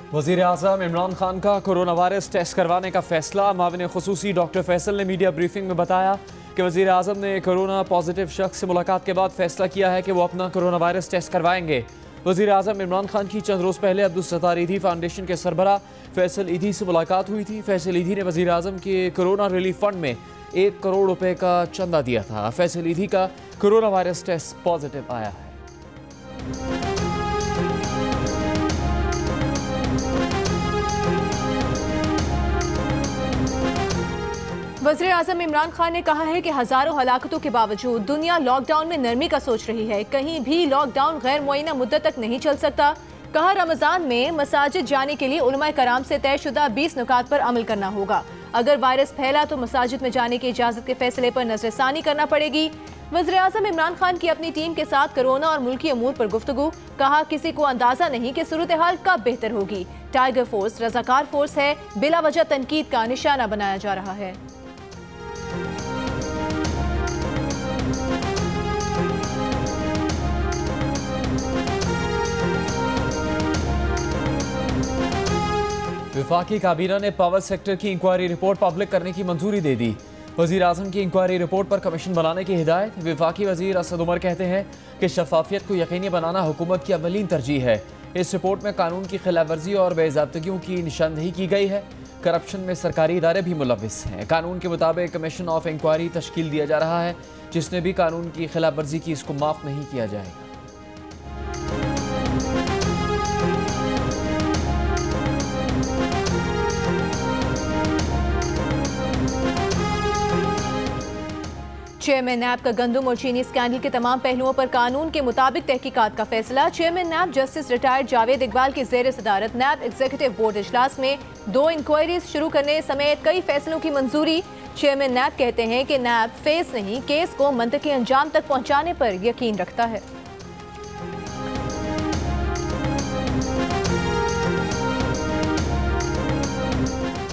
वज़ीर आज़म इमरान खान का corona virus test करवाने का फैसला। माविन खुसूसी डॉक्टर फैसल ने मीडिया ब्रीफिंग में बताया कि वज़ीर आज़म ने कोरोना पॉजिटिव शख्स से मुलाकात के बाद फैसला किया है कि वो अपना कोरोना वायरस टेस्ट करवाएंगे। वज़ीर आज़म इमरान खान की चंद रोज़ पहले अब्दुल सत्तार ईदी फाउंडेशन के सरबराह फैसल ईदी से मुलाकात हुई थी। फैसल ईदी ने वज़ीर आज़म के कोरोना रिलीफ फंड में 1 करोड़ रुपए का चंदा दिया था। फैसल ईदी का कोरोना वायरस टेस्ट पॉजिटिव आया है। वज़ीर आज़म इमरान खान ने कहा है कि हजारों हलाकतों के बावजूद दुनिया लॉकडाउन में नरमी का सोच रही है। कहीं भी लॉकडाउन गैर मुअय्यना मुद्दत तक नहीं चल सकता। कहा, रमजान में मसाजिद जाने के लिए उलमाए कराम से तयशुदा 20 नुकात पर अमल करना होगा। अगर वायरस फैला तो मसाजिद में जाने की इजाजत के फैसले पर नजरसानी करना पड़ेगी। वज़ीर आज़म इमरान खान की अपनी टीम के साथ कोरोना और मुल्की अमूर पर गुफ्तगू। कहा, किसी को अंदाजा नहीं कि सूरत हाल कब बेहतर होगी। टाइगर फोर्स रजाकार फोर्स है, बिला वजह तनकीद का निशाना बनाया जा रहा है। वफाकी काबीना ने पावर सेक्टर की इंक्वायरी रिपोर्ट पब्लिक करने की मंजूरी दे दी। वज़ीर आज़म की इंक्वायरी रिपोर्ट पर कमीशन बनाने की हिदायत। वफाकी वज़ीर असद उमर कहते हैं कि शफाफियत को यकीनी बनाना हुकूमत की अवलीन तरजीह है। इस रिपोर्ट में कानून की खिलाफ वर्जी और बेज़ाब्तगियों की निशानदेही की गई है। करप्शन में सरकारी इदारे भी मुलविस हैं। कानून के मुताबिक कमीशन ऑफ इंक्वायरी तश्कील दिया जा रहा है। जिसने भी कानून की खिलाफ वर्जी की इसको माफ़ नहीं किया जाएगा। चेयरमैन नैब का गंदम और चीनी स्कैंडल के तमाम पहलुओं पर कानून के मुताबिक तहकीकात का फैसला। Chairman NAB justice retired Javed Iqbal की ज़ेर सदारत नैब एग्जीक्यूटिव बोर्ड इजलास में 2 इंक्वायरीज शुरू करने समेत कई फैसलों की मंजूरी। चेयरमैन नैब कहते हैं कि नैब फेस नहीं, केस को मंतकी अंजाम तक पहुँचाने पर यकीन रखता है।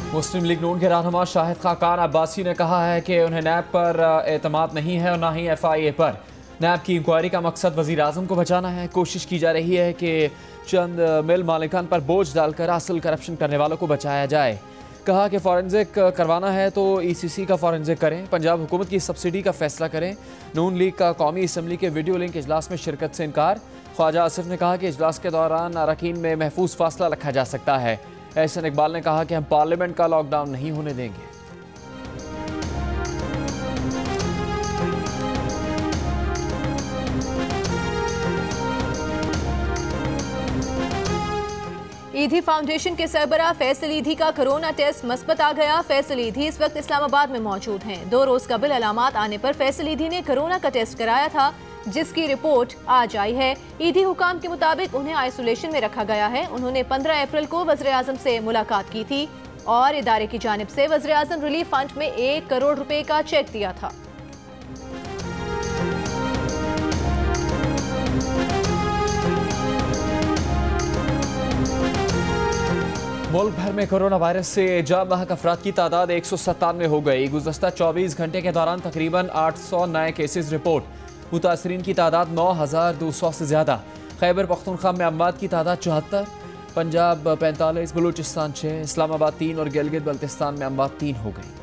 मुस्लिम लीग नून के रहनुमा शाहिद खाकान अब्बासी ने कहा है कि उन्हें नैब पर एतमाद नहीं है और ना ही FIA पर। नैब की इंक्वायरी का मकसद वज़ीर आज़म को बचाना है। कोशिश की जा रही है कि चंद मिल मालिकान पर बोझ डालकर असल करप्शन करने वालों को बचाया जाए। कहा कि फॉरेंसिक करवाना है तो ECC का फॉरेंसिक करें। पंजाब हुकूमत की सब्सिडी का फैसला करें। नून लीग का कौमी असम्बली के वीडियो लिंक इजलास में शिरकत से इनकार। ख्वाजा आसिफ ने कहा कि इजलास के दौरान अरकान में महफूज फासला रखा जा सकता है। एहसन इकबाल ने कहा कि हम पार्लियामेंट का लॉकडाउन नहीं होने देंगे। ईदी फाउंडेशन के सरबराह फैसल ईदी का कोरोना टेस्ट मस्बत आ गया। फैसल ईदी इस वक्त इस्लामाबाद में मौजूद हैं। 2 रोज कबल अलामात आने पर फैसल ईदी ने कोरोना का टेस्ट कराया था, जिसकी रिपोर्ट आज आई है। ईदी हुकाम के मुताबिक उन्हें आइसोलेशन में रखा गया है। उन्होंने 15 अप्रैल को वज़ीर आज़म से मुलाकात की थी और इदारे की जानिब से वज़ीर आज़म रिलीफ फंड में 1 करोड़ रुपए का चेक दिया था। मुल्क भर में कोरोना वायरस से जाँ बहक अफराद की तादाद 197 हो गई। गुज़श्ता 24 घंटे के दौरान तकरीबन 800 नए केसेस रिपोर्ट। मुतासरीन की तादाद 9200 से ज़्यादा। खैबर पख्तूनख्वा में अमवात की तादाद 74, पंजाब 45, बलूचिस्तान 6, इस्लामाबाद 3 और गिलगित बल्तिस्तान में अमवात 3 हो गई।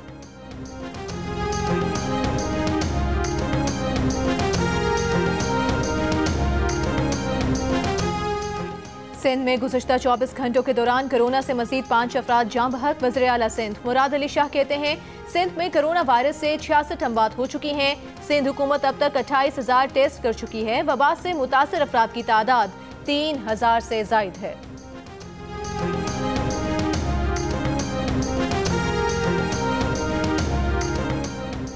सिंध में गुज़श्ता 24 घंटों के दौरान कोरोना से मजीद 5 अफराद जाँ बहक। वज़ीर आला सिंध मुराद अली शाह कहते हैं सिंध में कोरोना वायरस से 66 अमवात हो चुकी हैं। सिंध हुकूमत अब तक 28,000 टेस्ट कर चुकी है। वबा से मुतासर अफराद की तादाद 3000 से ज़ायद है।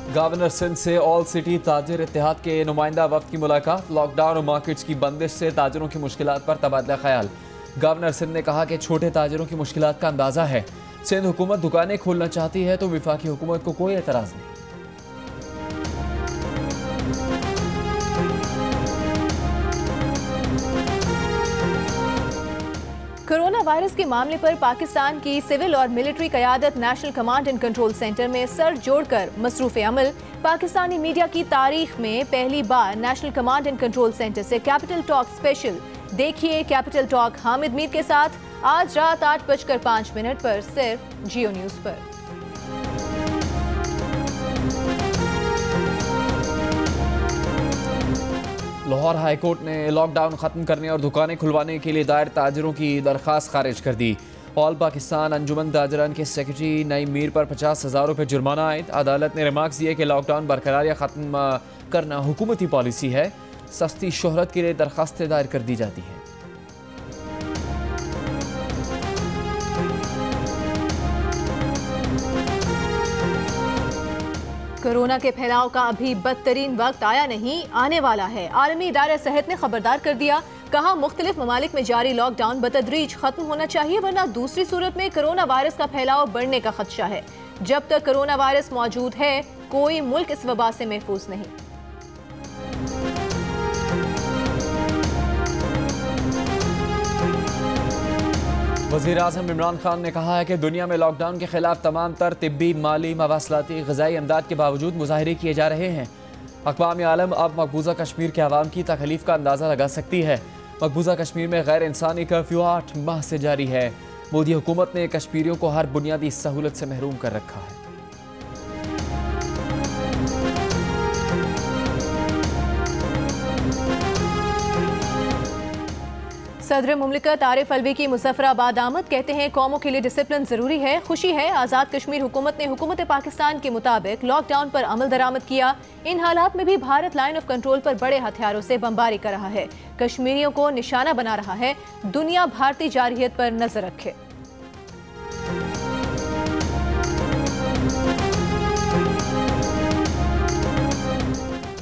गवर्नर सिंध से ऑल सिटी ताजिर इत्तेहाद के नुमाइंदा वफ्द की मुलाकात। लॉकडाउन और मार्केट्स की बंदिश से ताजिरों की मुश्किलात पर तबादला ख्याल। गवर्नर सिंध ने कहा कि छोटे ताजिरों की मुश्किलात का अंदाज़ा है। सिंध हुकूमत दुकानें खोलना चाहती है तो वफाकी हुकूमत को कोई एतराज़ नहीं। कोरोना वायरस के मामले पर पाकिस्तान की सिविल और मिलिट्री क़यादत national command and control centre में सर जोड़कर मसरूफ़ अमल। पाकिस्तानी मीडिया की तारीख में पहली बार national command and control centre से कैपिटल टॉक स्पेशल देखिए कैपिटल टॉक हामिद मीर के साथ आज रात 8:05 पर सिर्फ जियो न्यूज पर। लाहौर हाईकोर्ट ने लॉकडाउन खत्म करने और दुकानें खुलवाने के लिए दायर ताजरों की दरख्वास्त खारिज कर दी। ऑल पाकिस्तान अंजुमन ताजरान के सेक्रेटरी नईम मीर पर 50,000 रुपये जुर्माना आयद। अदालत ने रिमार्क्स दिए कि लॉकडाउन बरकरार या ख़त्म करना हुकूमती पॉलिसी है। सस्ती शोहरत के लिए दरख्वास्तें दायर कर दी जाती हैं। कोरोना के फैलाव का अभी बदतरीन वक्त आया नहीं, आने वाला है। आलमी इदारा सेहत ने खबरदार कर दिया, कहा मुख्तलिफ ममालिक में जारी लॉकडाउन बतदरीज खत्म होना चाहिए, वरना दूसरी सूरत में कोरोना वायरस का फैलाव बढ़ने का खदशा है। जब तक कोरोना वायरस मौजूद है, कोई मुल्क इस वबा से महफूज नहीं। वज़ीर आज़म इमरान खान ने कहा है कि दुनिया में लॉकडाउन के खिलाफ तमाम तर तिब्बी, माली, मवासलाती, ग़िज़ाई इमदाद के बावजूद मुज़ाहरे किए जा रहे हैं। अक़वाम आलम अब मकबूजा कश्मीर के अवाम की तकलीफ़ का अंदाज़ा लगा सकती है। मकबूजा कश्मीर में गैर इंसानी कर्फ्यू 8 माह से जारी है। मोदी हुकूमत ने कश्मीरियों को हर बुनियादी सहूलत से महरूम कर रखा है। सदर मुमलिकत आरिफ अलवी की मुज़फ़्फ़राबाद आमद, कहते हैं कौमों के लिए डिसिप्लिन ज़रूरी है। खुशी है आज़ाद कश्मीर हुकूमत ने हुकूमत पाकिस्तान के मुताबिक लॉकडाउन पर अमल दरामद किया। इन हालात में भी भारत लाइन ऑफ कंट्रोल पर बड़े हथियारों से बमबारी कर रहा है, कश्मीरियों को निशाना बना रहा है। दुनिया भारतीय जारहियत पर नजर रखे।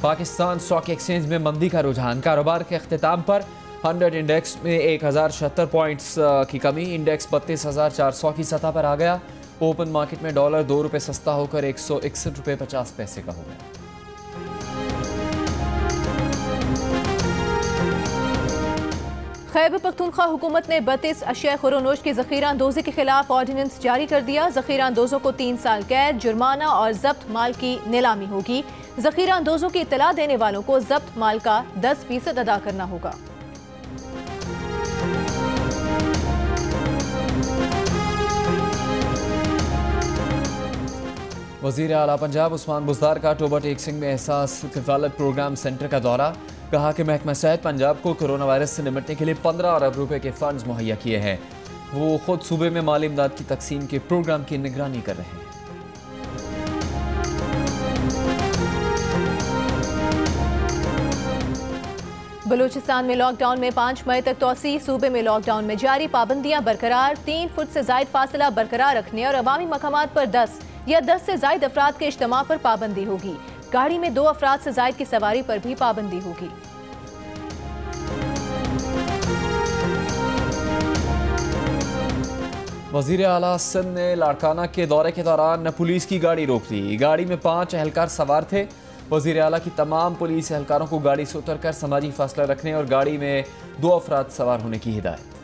पाकिस्तान स्टॉक एक्सचेंज में मंदी का रुझान, कारोबार के अख्तिताम पर 100 इंडेक्स में 1076 पॉइंट्स की कमी। इंडेक्स 32,400 की सतह पर आ गया। ओपन मार्केट में डॉलर 2 रुपये सस्ता होकर 161 रुपये 50 पैसे का हो गया। खैबर पख्तूनख्वा हुकूमत ने 32 अशिया खुरोनोश की ज़ख़ीरा अंदोज़ी के खिलाफ ऑर्डिनेंस जारी कर दिया। ज़ख़ीरा अंदोज़ों को 3 साल कैद, जुर्माना और जब्त माल की नीलामी होगी। ज़ख़ीरा अंदोज़ों की इत्तला देने वालों को जब्त माल का 10% अदा करना होगा। वज़ीर आला पंजाब उस्मान बुज़दार का टोबा टेक सिंह में एहसास किफ़ालत प्रोग्राम सेंटर का दौरा। कहा कि महकमा सेहत पंजाब को कोरोना वायरस से निपटने के लिए 15 अरब रुपए के फंड्स मुहैया किए हैं। वो खुद सूबे में माली इमदाद की तकसीम के प्रोग्राम की निगरानी कर रहे हैं। बलूचिस्तान में लॉकडाउन में 5 मई तक तोसी। सूबे में लॉकडाउन में जारी पाबंदियां बरकरार। 3 फुट से जायद फासला बरकरार रखने और अवामी मकामात पर 10 या 10 से जायद अफराद के इज्तिमा पर पाबंदी होगी। गाड़ी में 2 अफराद से जायद की सवारी पर भी पाबंदी होगी। वज़ीर आला सिंध ने लाड़काना के दौरे के दौरान पुलिस की गाड़ी रोक ली। गाड़ी में 5 एहलकार सवार थे। वज़ीर आला की तमाम पुलिस एहलकारों को गाड़ी से उतरकर समाजी फासला रखने और गाड़ी में 2 अफराद सवार होने की हिदायत।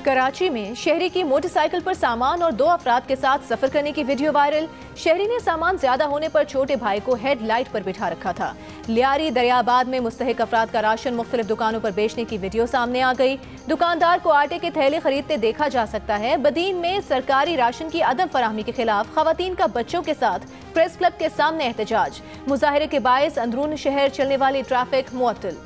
कराची में शहरी की मोटरसाइकिल पर सामान और 2 अफराद के साथ सफर करने की वीडियो वायरल। शहरी ने सामान ज्यादा होने पर छोटे भाई को हेडलाइट पर बिठा रखा था। लियारी दरियाबाद में मुस्तहिक अफराद का राशन मुख्तलिफ दुकानों पर बेचने की वीडियो सामने आ गई। दुकानदार को आटे के थैले खरीदते देखा जा सकता है। बदीन में सरकारी राशन की अदम फराहमी के खिलाफ खवातीन का बच्चों के साथ प्रेस क्लब के सामने एहतजाज। मुजाहिरे के बायस अंदरून शहर चलने वाली ट्रैफिक मुअत्तल।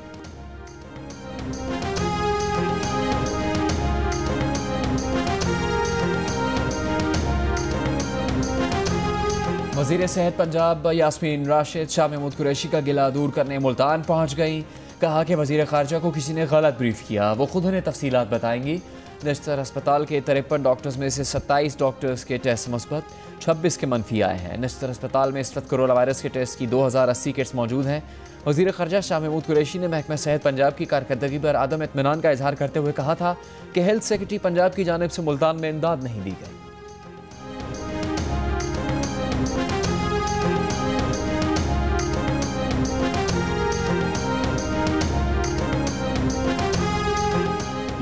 वज़ीर सेहत पंजाब यास्मीन राशिद शाह महमूद कुरैशी का गिला दूर करने मुल्तान पहुँच गई। कहा कि वज़ीर ख़ारजा को किसी ने गलत ब्रीफ किया, वो खुद उन्हें तफसीलात बताएंगी। नश्तर अस्पताल के 53 डॉक्टर्स में से 27 डॉक्टर्स के टेस्ट मुस्बत, 26 के मनफी आए हैं। नश्तर अस्पताल में इस वक्त कोरोना वायरस के टेस्ट की 2080 किट्स मौजूद हैं। वज़ीर ख़ारजा शाह महमूद कुरैशी ने महकमा सेहत पंजाब की कारकर्दगी पर आदम इत्मीनान का इजहार करते हुए कहा था कि हेल्थ सेक्रेटरी पंजाब की जानिब से मुल्तान में इमदाद नहीं दी गई।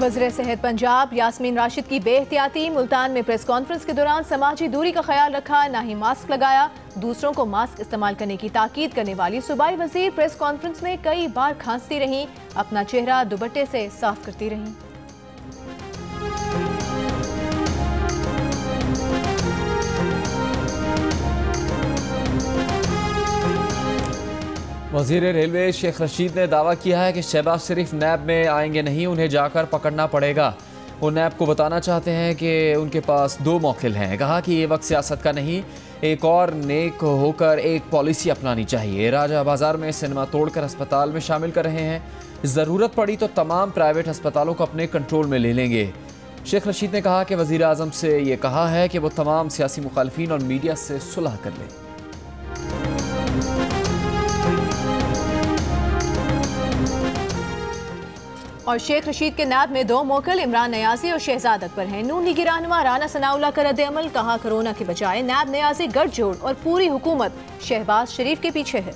वज़ीर सेहत पंजाब यास्मीन राशिद की बेहतियाती। मुल्तान में प्रेस कॉन्फ्रेंस के दौरान समाजी दूरी का ख्याल रखा, ना ही मास्क लगाया। दूसरों को मास्क इस्तेमाल करने की ताकीद करने वाली सूबाई वज़ीर प्रेस कॉन्फ्रेंस में कई बार खांसती रहीं, अपना चेहरा दुपट्टे से साफ करती रहीं। वज़ीर रेलवे शेख रशीद ने दावा किया है कि शहबाज शरीफ नैब में आएंगे नहीं, उन्हें जाकर पकड़ना पड़ेगा। वो नैब को बताना चाहते हैं कि उनके पास 2 मौक़िल हैं। कहा कि ये वक्त सियासत का नहीं, एक और नेक होकर एक पॉलिसी अपनानी चाहिए। राजा बाजार में सिनेमा तोड़कर अस्पताल में शामिल कर रहे हैं, ज़रूरत पड़ी तो तमाम प्राइवेट अस्पतालों को अपने कंट्रोल में ले लेंगे। शेख रशीद ने कहा कि वज़ीर आज़म से ये कहा है कि वो तमाम सियासी मुखालफिन और मीडिया से सुलह कर लें। और शेख रशीद के नैब में 2 मौक़िल इमरान नियाज़ी और शहजाद अकबर हैं। नून लीगी रहनुमा राना सनाउल्लाह का रद्द-ए-अमल, कहा कोरोना के बजाय नैब नियाज़ी गठजोड़ और पूरी हुकूमत शहबाज शरीफ के पीछे है।